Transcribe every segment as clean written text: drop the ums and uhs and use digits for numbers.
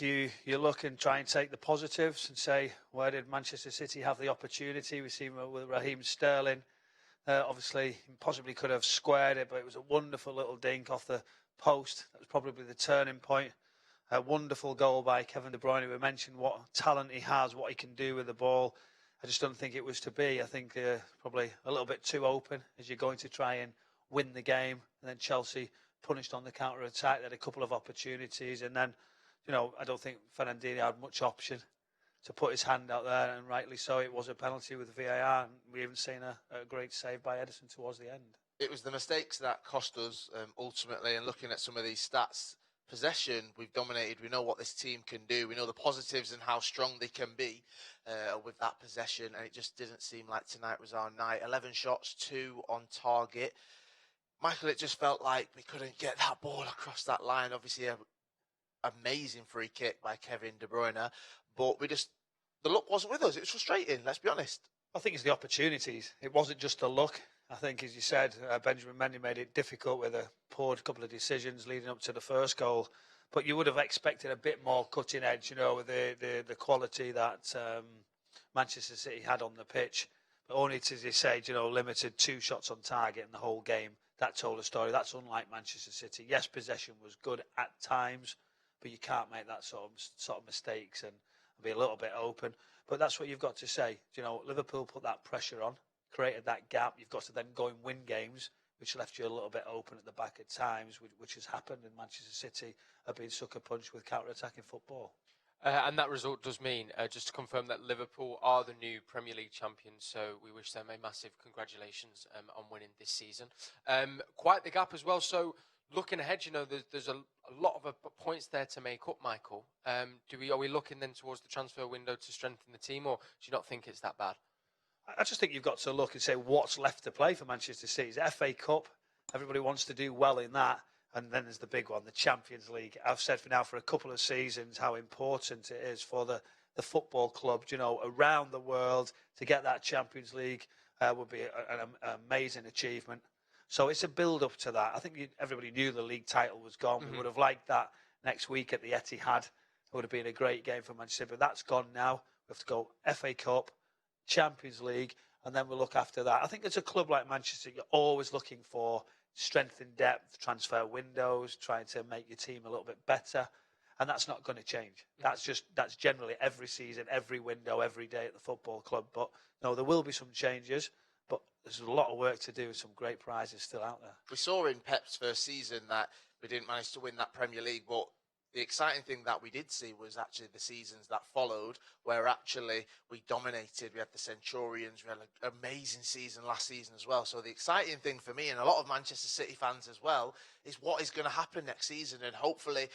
You look and try and take the positives and say, where did Manchester City have the opportunity? We see with Raheem Sterling. Obviously, he possibly could have squared it, but it was a wonderful little dink off the post. That was probably the turning point. A wonderful goal by Kevin De Bruyne. We mentioned what talent he has, what he can do with the ball. I just don't think it was to be. I think probably a little bit too open as you're going to try and win the game. And then Chelsea punished on the counter-attack. They had a couple of opportunities. And then, I don't think Fernandinho had much option to put his hand out there. And rightly so, it was a penalty with VAR. And we haven't seen a great save by Ederson towards the end. It was the mistakes that cost us ultimately. And looking at some of these stats, possession, we've dominated. We know what this team can do. We know the positives and how strong they can be with that possession. And it just didn't seem like tonight was our night. 11 shots, 2 on target. Michael, it just felt like we couldn't get that ball across that line. Obviously, an amazing free kick by Kevin De Bruyne. But the luck wasn't with us. It was frustrating, let's be honest. I think it's the opportunities. It wasn't just the luck. I think, as you said, Benjamin Mendy made it difficult with a poor couple of decisions leading up to the first goal. But you would have expected a bit more cutting edge, with the quality that Manchester City had on the pitch. But only to, as you say, limited 2 shots on target in the whole game. That told a story. That's unlike Manchester City. Yes, possession was good at times, but you can't make that sort of mistakes and be a little bit open. But that's what you've got to say. Liverpool put that pressure on, created that gap. You've got to then go and win games, which left you a little bit open at the back at times, which has happened. And Manchester City have been sucker punched with counter-attacking football. And that result does mean, just to confirm, that Liverpool are the new Premier League champions. So we wish them a massive congratulations on winning this season. Quite the gap as well. So looking ahead, there's a lot of points there to make up, Michael. Are we looking then towards the transfer window to strengthen the team, or do you not think it's that bad? I just think you've got to look and say what's left to play for Manchester City. It's FA Cup. Everybody wants to do well in that. And then there's the big one, the Champions League. I've said for a couple of seasons how important it is for the football club, around the world to get that Champions League would be an amazing achievement. So it's a build-up to that. I think everybody knew the league title was gone. We would have liked that next week at the Etihad. It would have been a great game for Manchester City, but that's gone now. We have to go FA Cup, Champions League, and then we'll look after that. I think as a club like Manchester, you're always looking for strength in depth, transfer windows, trying to make your team a little bit better, and that's not going to change. That's generally every season, every window, every day at the football club. But no, there will be some changes, but there's a lot of work to do and some great prizes still out there. We saw in Pep's first season that we didn't manage to win that Premier League, but the exciting thing that we did see was actually the seasons that followed, where actually we dominated. We had the Centurions. We had an amazing season last season as well. So the exciting thing for me and a lot of Manchester City fans as well is what is going to happen next season, and hopefully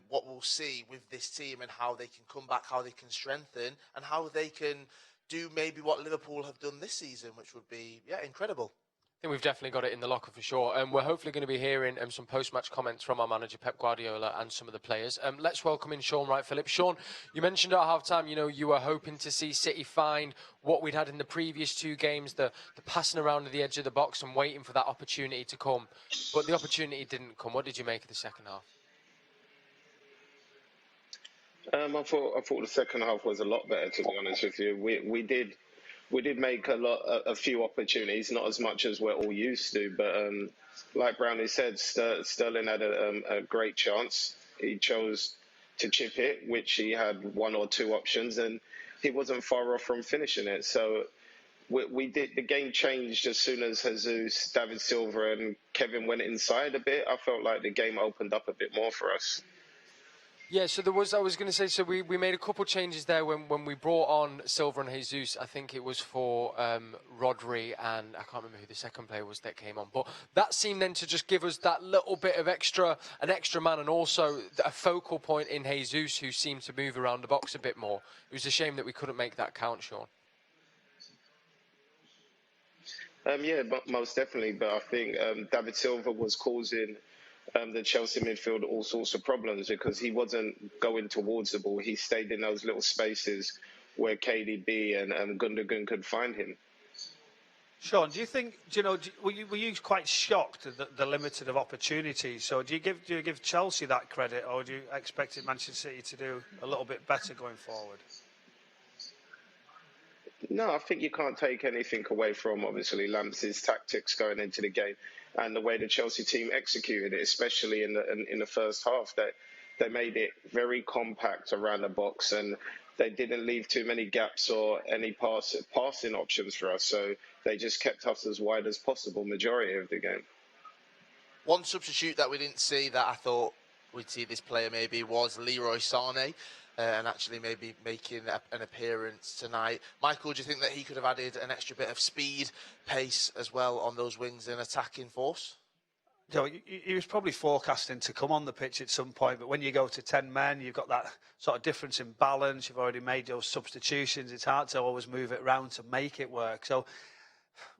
what we'll see with this team and how they can come back, how they can strengthen, and how they can do maybe what Liverpool have done this season, which would be incredible. I think we've definitely got it in the locker for sure. We're hopefully going to be hearing some post-match comments from our manager, Pep Guardiola, and some of the players. Let's welcome in Shaun Wright-Phillips. Shaun, you mentioned at half-time, you were hoping to see City find what we'd had in the previous 2 games, the passing around to the edge of the box and waiting for that opportunity to come. But the opportunity didn't come. What did you make of the second half? I thought the second half was a lot better, to be honest with you. We did make a few opportunities, not as much as we're all used to. But like Brownie said, Sterling had a great chance. He chose to chip it, which he had 1 or 2 options, and he wasn't far off from finishing it. So we did. The game changed as soon as Jesus, David Silva, and Kevin went inside a bit. I felt like the game opened up a bit more for us. Yeah, so we made a couple of changes there when we brought on Silva and Jesus. I think it was for Rodri, and I can't remember who the second player was that came on. But that seemed then to just give us that little bit of an extra man, and also a focal point in Jesus, who seemed to move around the box a bit more. It was a shame that we couldn't make that count, Shaun. But most definitely. But I think David Silva was causing the Chelsea midfield all sorts of problems because he wasn't going towards the ball. He stayed in those little spaces where KDB and Gundogan could find him. Shaun, do you know, were you quite shocked at the limited of opportunities? So do you give Chelsea that credit, or do you expect Manchester City to do a little bit better going forward? No, I think you can't take anything away from, obviously, Lamps' tactics going into the game and the way the Chelsea team executed it, especially in the first half. That they made it very compact around the box, and they didn't leave too many gaps or any passing options for us. So they just kept us as wide as possible majority of the game. One substitute that we didn't see that I thought we'd see this player maybe was Leroy Sané. And actually maybe making an appearance tonight. Michael, do you think that he could have added an extra bit of speed, pace as well on those wings and attacking force? You know, he was probably forecasting to come on the pitch at some point, but when you go to 10 men, you've got that sort of difference in balance. You've already made those substitutions. It's hard to always move it around to make it work. So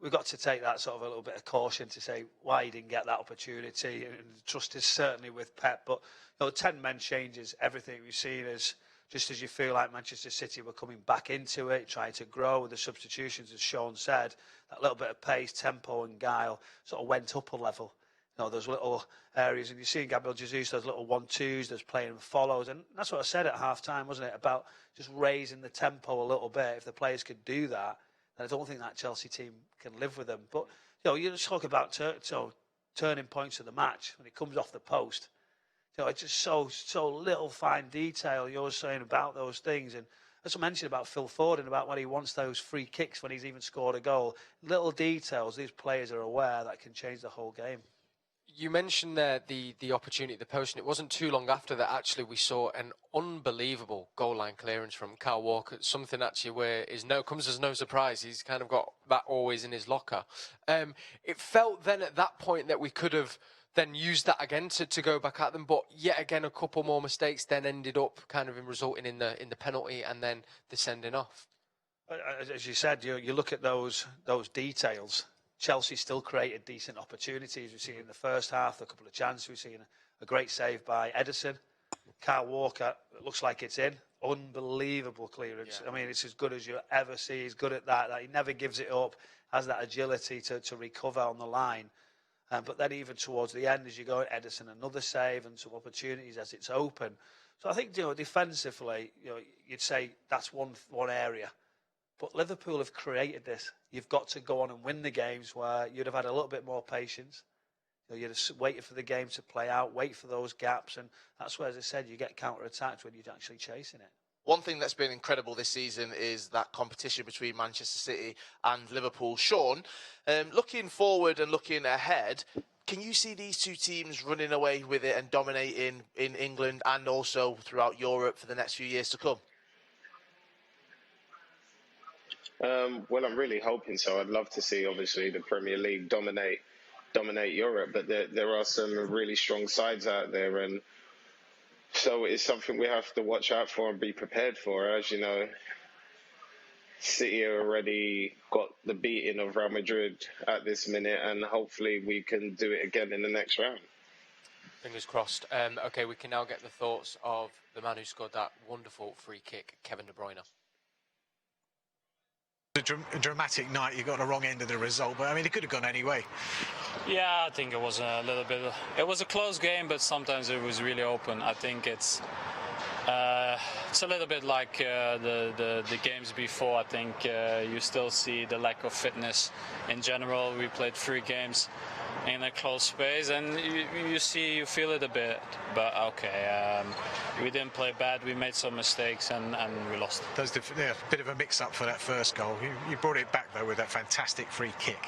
we've got to take that sort of a little bit of caution to say why he didn't get that opportunity. And the trust is certainly with Pep, but you know, 10 men changes everything we've seen as. Just as you feel like Manchester City were coming back into it, trying to grow with the substitutions, as Shaun said, that little bit of pace, tempo and guile sort of went up a level. You know, those little areas, and you're seeing Gabriel Jesus, those little 1-2s, those playing and follows, and that's what I said at half-time, wasn't it, about just raising the tempo a little bit. If the players could do that, then I don't think that Chelsea team can live with them. But, you know, you just talk about turning points of the match when it comes off the post. You know, it's just so little fine detail you're saying about those things. And as I mentioned about Phil Foden, about when he wants those free kicks when he's even scored a goal, little details these players are aware that can change the whole game. You mentioned there the opportunity at the post, and it wasn't too long after that actually we saw an unbelievable goal line clearance from Kyle Walker, something actually where comes as no surprise. He's kind of got that always in his locker. It felt then at that point that we could have then used that again to go back at them, but yet again a couple more mistakes then ended up kind of resulting in the penalty and then the sending off. As you said, you look at those details. Chelsea still created decent opportunities. We've seen in the first half a couple of chances. We've seen a great save by Ederson. Kyle Walker, it looks like it's in. Unbelievable clearance. Yeah. I mean, it's as good as you ever see. He's good at that. He never gives it up. Has that agility to recover on the line. But then even towards the end, as you go at Ederson, another save and some opportunities as it's open. So I think, defensively, you'd say that's one area. But Liverpool have created this. You've got to go on and win the games where you'd have had a little bit more patience. You'd have waited for the game to play out, wait for those gaps. And that's where, as I said, you get counter-attacked when you're actually chasing it. One thing that's been incredible this season is that competition between Manchester City and Liverpool. Shaun, looking forward and looking ahead, can you see these two teams running away with it and dominating in England and also throughout Europe for the next few years to come? Well, I'm really hoping so. I'd love to see, obviously, the Premier League dominate Europe, but there are some really strong sides out there, and so it's something we have to watch out for and be prepared for. As you know, City already got the beating of Real Madrid at this minute, and hopefully we can do it again in the next round. Fingers crossed. Okay, we can now get the thoughts of the man who scored that wonderful free kick, Kevin De Bruyne. A dramatic night. You got the wrong end of the result, but I mean, it could have gone any way. Yeah, I think it was a little bit. It was a close game, but sometimes it was really open. I think it's a little bit like the games before. I think you still see the lack of fitness in general. We played 3 games in a close space, and you feel it a bit. But okay, we didn't play bad. We made some mistakes and we lost. There's a bit of a mix-up for that first goal. You brought it back though with that fantastic free kick.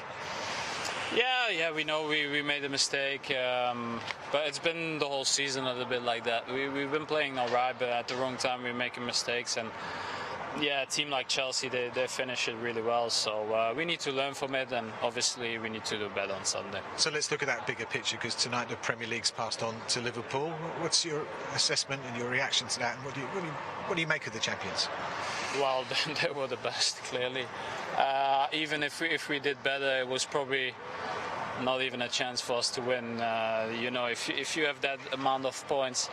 Yeah, we know we made a mistake, but it's been the whole season a little bit like that. We've been playing all right, but at the wrong time we're making mistakes. And yeah, a team like Chelsea, they finish it really well. So we need to learn from it, and obviously we need to do better on Sunday. So let's look at that bigger picture, because tonight the Premier League's passed on to Liverpool. What's your assessment and your reaction to that, and what do you make of the champions? Well, they were the best, clearly. Even if we did better, it was probably not even a chance for us to win. If you have that amount of points,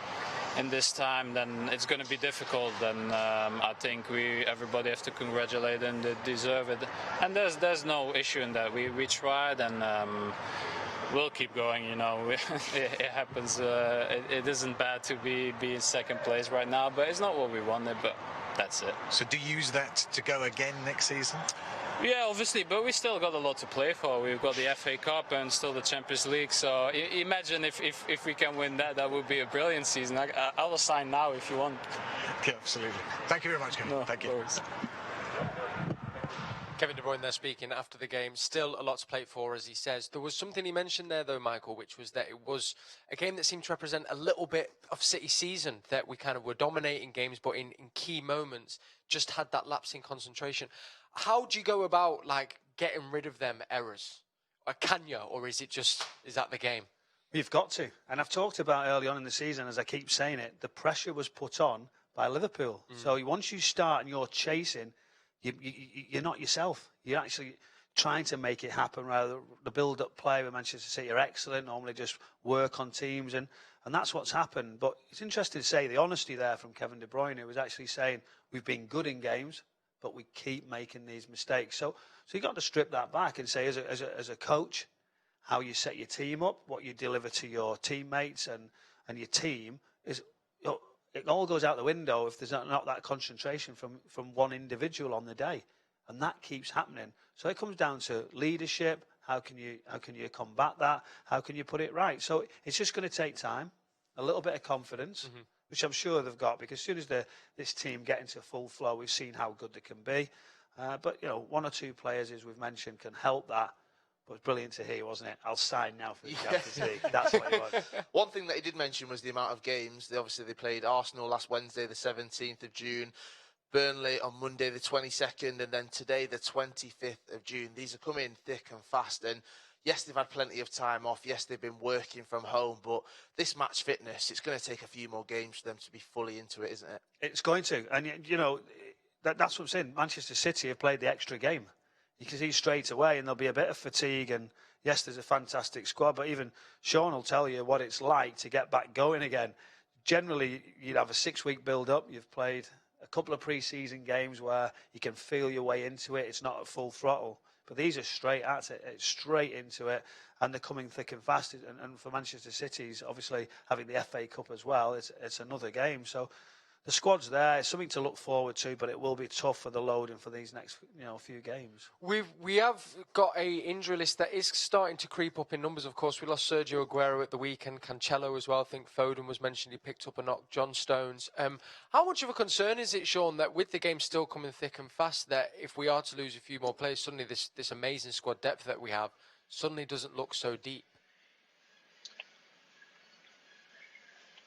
in this time, then it's going to be difficult. Then I think everybody has to congratulate them; they deserve it. And there's no issue in that. We tried, and we'll keep going. You know, it happens. It isn't bad to be in second place right now, but it's not what we wanted. But that's it. So do you use that to go again next season? Yeah, obviously, but we still got a lot to play for. We've got the FA Cup and still the Champions League. So imagine if we can win that would be a brilliant season. I will sign now if you want. Yeah, absolutely. Thank you very much, Kevin. No, Thank you. Kevin De Bruyne there speaking after the game. Still a lot to play for, as he says. There was something he mentioned there, though, Michael, which was that it was a game that seemed to represent a little bit of City's season, that we kind of were dominating games, but in key moments just had that lapse in concentration. How do you go about, like, getting rid of them errors? Or can you, or is that the game? You've got to. And I've talked about early on in the season, as I keep saying it, the pressure was put on by Liverpool. So once you start and you're chasing, you're not yourself. You're actually trying to make it happen. Rather, the build-up play with Manchester City are excellent. Normally just work on teams, and that's what's happened. But it's interesting to say the honesty there from Kevin De Bruyne, who was actually saying we've been good in games, but we keep making these mistakes. So you've got to strip that back and say, as a coach, how you set your team up, what you deliver to your teammates and your team is. It all goes out the window if there's not that concentration from one individual on the day, and that keeps happening. So it comes down to leadership. How can you combat that? How can you put it right? So it's just going to take time, a little bit of confidence, which I'm sure they've got, because as soon as this team get into full flow, we've seen how good they can be. But one or two players, as we've mentioned, can help that. But it was brilliant to hear, wasn't it? I'll sign now for the Champions League. That's what it was. One thing that he did mention was the amount of games. They played Arsenal last Wednesday, the 17th of June, Burnley on Monday, the 22nd, and then today, the 25th of June. These are coming thick and fast. And yes, they've had plenty of time off. Yes, they've been working from home. But this match fitness, it's going to take a few more games for them to be fully into it, isn't it? It's going to. And, that's what I'm saying. Manchester City have played the extra game. You can see straight away, and there'll be a bit of fatigue. And yes, there's a fantastic squad, but even Shaun will tell you what it's like to get back going again. Generally, you'd have a 6-week build-up. You've played a couple of pre-season games where you can feel your way into it. It's not at full throttle, but these are straight at it. It's straight into it, and they're coming thick and fast. And for Manchester City's obviously having the FA Cup as well, it's another game. So the squad's there. It's something to look forward to, but it will be tough for the loading for these next few games. We have got a injury list that is starting to creep up in numbers. Of course, we lost Sergio Aguero at the weekend, Cancelo as well. I think Foden was mentioned. He picked up a knock. John Stones. How much of a concern is it, Shaun, that with the game still coming thick and fast, that if we are to lose a few more players, suddenly this amazing squad depth that we have suddenly doesn't look so deep?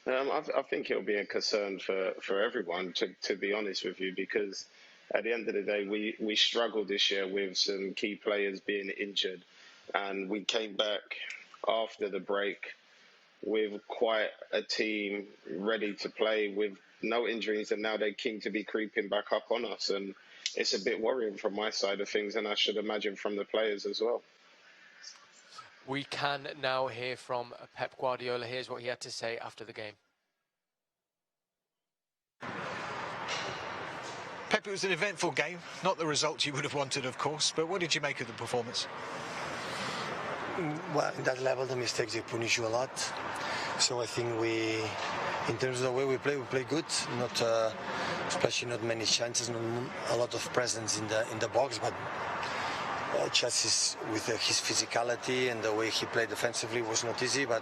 I think it'll be a concern for everyone, to be honest with you, because at the end of the day, we struggled this year with some key players being injured, and we came back after the break with quite a team ready to play with no injuries, and now they seem to be creeping back up on us, and it's a bit worrying from my side of things, and I should imagine from the players as well. We can now hear from Pep Guardiola. Here's what he had to say after the game. Pep, it was an eventful game. Not the result you would have wanted, of course, but what did you make of the performance? Well, at that level, the mistakes, they punish you a lot. So I think in terms of the way we play good. Not, especially not many chances, not a lot of presence in the box, but Chelsea with his physicality and the way he played defensively was not easy, but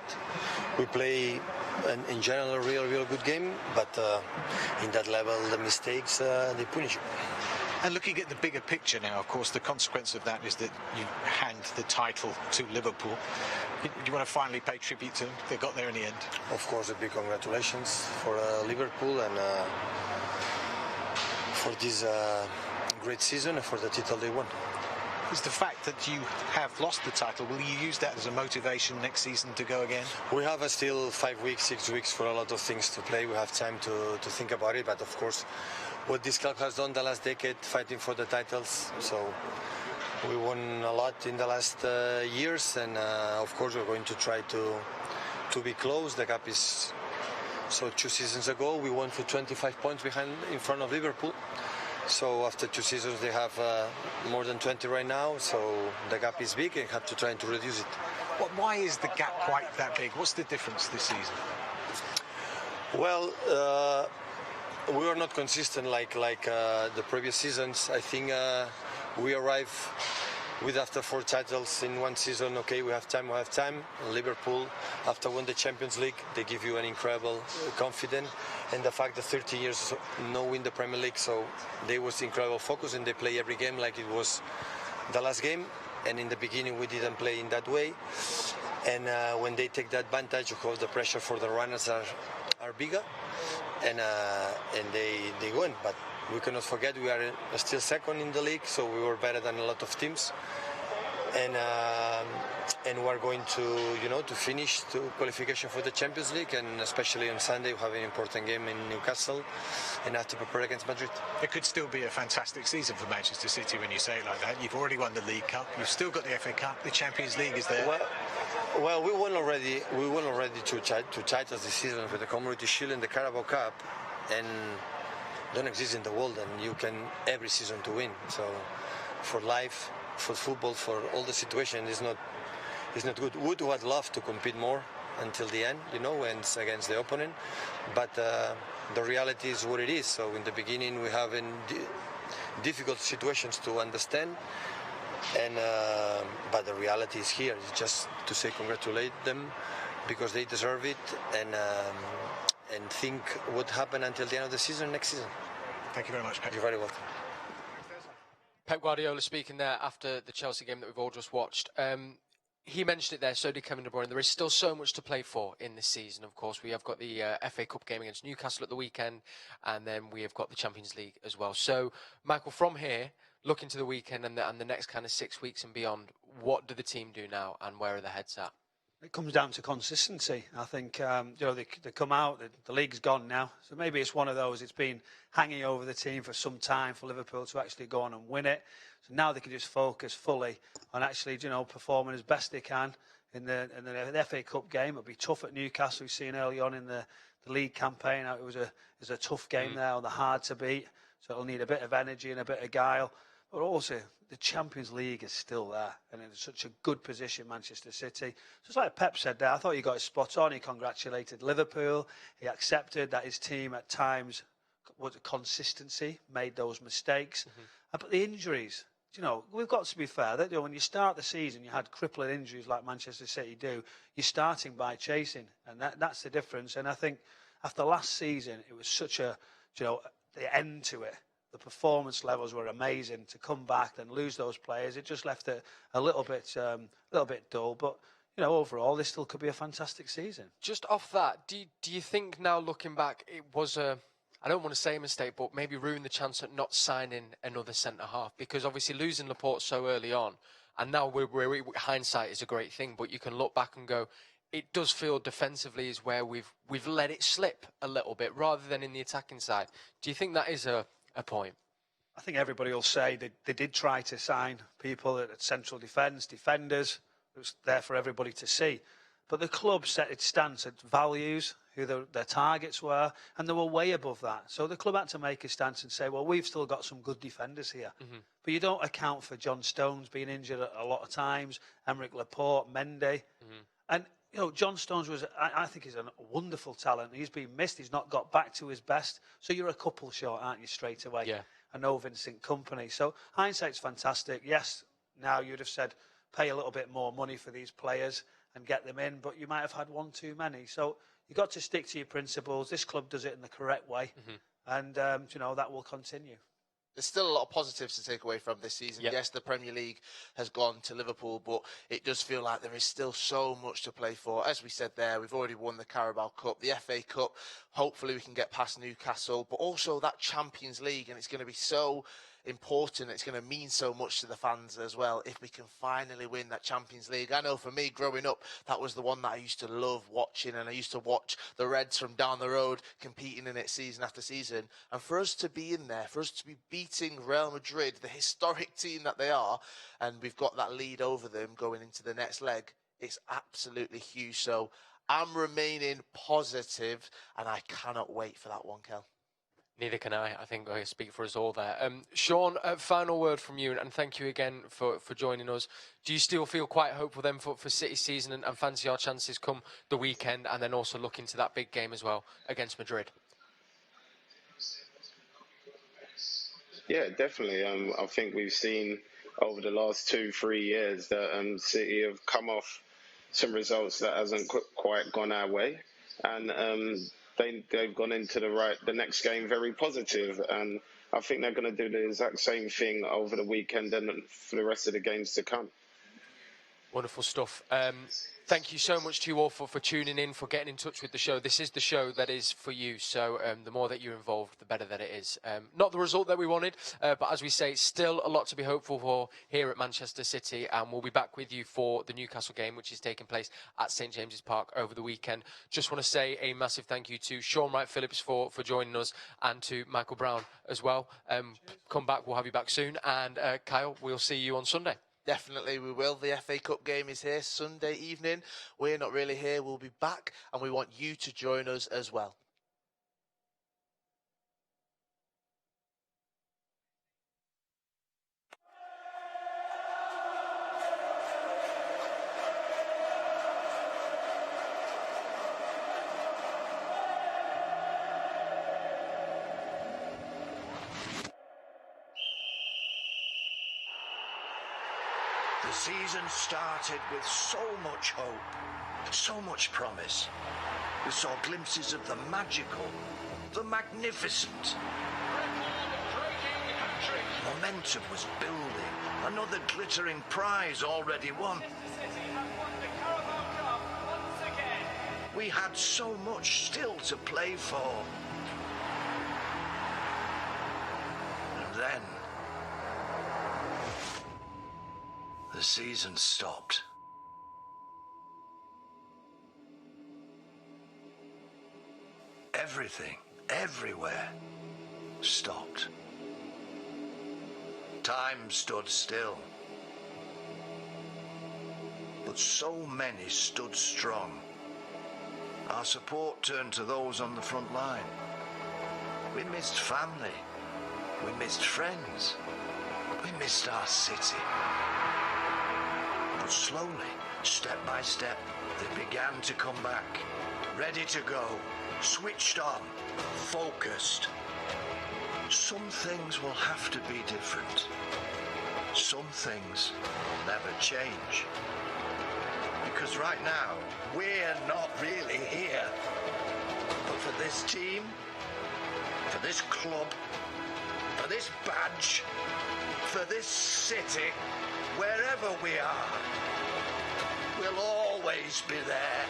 we play in general a real good game, but in that level the mistakes they punish you. And looking at the bigger picture now, of course, the consequence of that is that you hand the title to Liverpool. Do you want to finally pay tribute to them? They got there in the end. Of course, a big congratulations for Liverpool and for this great season and for the title they won. Is the fact that you have lost the title, will you use that as a motivation next season to go again? We have still 5 weeks, 6 weeks for a lot of things to play. We have time to think about it, but of course, what this club has done the last decade, fighting for the titles, so we won a lot in the last years, and of course we're going to try to be close. The gap is So 2 seasons ago, we won for 25 points behind in front of Liverpool. So after 2 seasons, they have more than 20 right now. So the gap is big, and have to try to reduce it. Why is the gap quite that big? What's the difference this season? Well, we are not consistent like the previous seasons. I think we arrive with after 4 titles in 1 season. Okay, we have time. Liverpool, after won the Champions League, they give you an incredible confidence, and the fact that 30 years no win the Premier League, so they was incredible focus, and they play every game like it was the last game. And in the beginning, we didn't play in that way. And when they take the advantage, of course, the pressure for the runners are bigger, and they win. But we cannot forget we are still second in the league, so we were better than a lot of teams. And we're going to finish the qualification for the Champions League, and especially on Sunday we have an important game in Newcastle, and have to prepare against Madrid. It could still be a fantastic season for Manchester City when you say it like that. You've already won the League Cup, you've still got the FA Cup, the Champions League is there. Well, we won already 2 titles this season for the Community Shield and the Carabao Cup, and don't exist in the world, and you can every season to win. So for life, for football, for all the situation, it's not good. Would have loved to compete more until the end, when it's against the opponent, but the reality is what it is. So in the beginning we have difficult situations to understand, and but the reality is here. It's just to say congratulate them because they deserve it, and think what happened until the end of the season next season. Thank you very much, Pep. You're very welcome. Pep Guardiola speaking there after the Chelsea game that we've all just watched. He mentioned it there, so did Kevin De Bruyne. There is still so much to play for in this season, of course. We have got the FA Cup game against Newcastle at the weekend, and then we have got the Champions League as well. So, Michael, from here, looking to the weekend and the next kind of 6 weeks and beyond, what do the team do now, and where are their heads at? It comes down to consistency. I think they come out. The league's gone now, so maybe it's one of those. It's been hanging over the team for some time for Liverpool to actually go on and win it. So now they can just focus fully on actually performing as best they can in the FA Cup game. It'll be tough at Newcastle. We've seen early on in the league campaign how it was a tough game there. They're hard to beat, so it'll need a bit of energy and a bit of guile. But also, the Champions League is still there, and in such a good position, Manchester City. Just like Pep said there, I thought he got it spot on. He congratulated Liverpool. He accepted that his team at times was a consistency, made those mistakes. But the injuries, we've got to be fair. That when you start the season, you had crippling injuries like Manchester City do. You're starting by chasing, and that's the difference. And I think after last season, it was such a, the end to it. The performance levels were amazing. To come back and lose those players, it just left it a little bit dull. But overall, this still could be a fantastic season. Just off that, do you think now looking back, it was I don't want to say a mistake, but maybe ruined the chance at not signing another centre half? Because obviously losing Laporte so early on, and now hindsight is a great thing, but you can look back and go, it does feel defensively is where we've let it slip a little bit rather than in the attacking side. Do you think that is a point? I think everybody will say they did try to sign people at central defence, defenders. It was there for everybody to see. But the club set its stance at values, who their targets were, and they were way above that. So the club had to make a stance and say, well, we've still got some good defenders here. But you don't account for John Stones being injured a lot of times, Aymeric Laporte, Mendy. And John Stones I think he's a wonderful talent. He's been missed. He's not got back to his best. So you're a couple short, aren't you, straight away? Yeah. I know Vincent Kompany. So hindsight's fantastic. Yes, now you'd have said pay a little bit more money for these players and get them in, but you might have had one too many. So you've got to stick to your principles. This club does it in the correct way, and that will continue. There's still a lot of positives to take away from this season. Yep. Yes, the Premier League has gone to Liverpool, but it does feel like there is still so much to play for. As we said there, we've already won the Carabao Cup, the FA Cup. Hopefully we can get past Newcastle, but also that Champions League, and it's going to be so important. It's going to mean so much to the fans as well if we can finally win that Champions League. I know for me, growing up, that was the one that I used to love watching, and I used to watch the Reds from down the road competing in it season after season. And for us to be in there, for us to be beating Real Madrid, the historic team that they are, and we've got that lead over them going into the next leg, it's absolutely huge. So I'm remaining positive, and I cannot wait for that one, Kel. Neither can I. I think I speak for us all there. Shaun, final word from you, and thank you again for joining us. Do you still feel quite hopeful then for City's season and fancy our chances come the weekend, and then also look into that big game as well against Madrid? Yeah, definitely. I think we've seen over the last 2-3 years that City have come off some results that hasn't quite gone our way, and they've gone into the next game very positive, and I think they're going to do the exact same thing over the weekend and for the rest of the games to come. Wonderful stuff. Thank you so much to you all for tuning in, for getting in touch with the show. This is the show that is for you, so the more that you're involved, the better that it is. Not the result that we wanted, but as we say, still a lot to be hopeful for here at Manchester City, and we'll be back with you for the Newcastle game, which is taking place at St James's Park over the weekend. Just want to say a massive thank you to Shaun Wright-Phillips for joining us, and to Michael Brown as well. Come back, we'll have you back soon, and Kyle, we'll see you on Sunday. Definitely we will. The FA Cup game is here Sunday evening. We're not really here. We'll be back, and we want you to join us as well. The season started with so much hope, so much promise. We saw glimpses of the magical, the magnificent. Momentum was building, another glittering prize already won. We had so much still to play for. And then the season stopped. Everything, everywhere, stopped. Time stood still. But so many stood strong. Our support turned to those on the front line. We missed family. We missed friends. We missed our city. But slowly, step by step, they began to come back, ready to go, switched on, focused. Some things will have to be different. Some things will never change. Because right now, we're not really here. But for this team, for this club, for this badge, for this city, wherever we are, we'll always be there.